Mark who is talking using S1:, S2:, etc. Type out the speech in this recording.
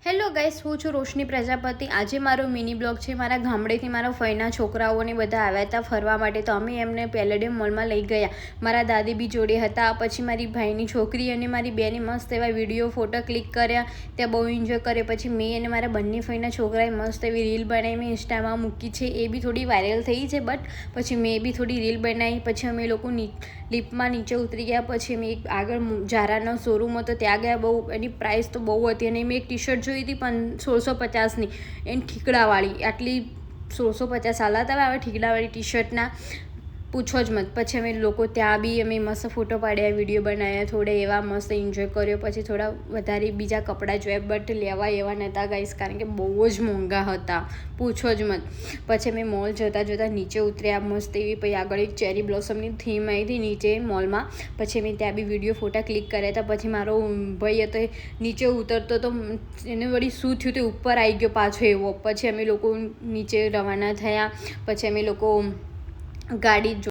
S1: Hello guys, હું છું રોશની પ્રજાપતિ। આજે મારો મિની બ્લોગ છે। મારા ગામડેથી મારા ફઈના છોકરાઓને બધા આવ્યા હતા ફરવા માટે, તો અમે એમને પેલેડિયમ મોલમાં લઈ ગયા। મારા દાદી બી જોડે હતા। પછી મારી ભાઈની છોકરી અને મારી બેને મસ્ત એવા વિડીયો ફોટો ક્લિક કર્યા, ત્યાં બહુ એન્જોય કર્યો। પછી મેં અને મારા બંને ફઈના છોકરાએ મસ્ત એવી રીલ બનાવી ઇન્સ્ટામાં મૂકી છે, એ બી થોડી વાયરલ થઈ છે। બટ પછી મેં બી થોડી રીલ બનાવી। પછી અમે લોકો લિફ્ટમાં નીચે ઉતરી ગયા। પછી અમે આગળ ઝારાનો શોરૂમ હતો ત્યાં ગયા। બહુ એની પ્રાઇસ તો બહુ હતી, અને મેં એક ટી શર્ટ જોઈ હતી પણ 1650ની, એની ઠીકડાવાળી, આટલી 1650 હાલાત આવે ઠીકડાવાળી ટી શર્ટના, પૂછો જ મત। પછી અમે લોકો ત્યાં બી અમે મસ્ત ફોટો પાડ્યા, વિડીયો બનાવ્યા, થોડે એવા મસ્ત એન્જોય કર્યો। પછી થોડા વધારે બીજા કપડાં જોયા, બટ લેવા એવા નહોતા ગાઈસ, કારણ કે બહુ જ મોંઘા હતા, પૂછો જ મત। પછી અમે મોલ જતાં જતાં નીચે ઉતર્યા મસ્ત એવી। પછી આગળ એક ચેરી બ્લોસમની થીમ આવી હતી નીચે મોલમાં, પછી અમે ત્યાં બી વિડીયો ફોટા ક્લિક કર્યા હતા। પછી મારો ભાઈ હતો નીચે ઉતરતો તો એને વળી શું થયું તે ઉપર આવી ગયો પાછો એવો। પછી અમે લોકો નીચે રવાના થયા। પછી અમે લોકો ગાડી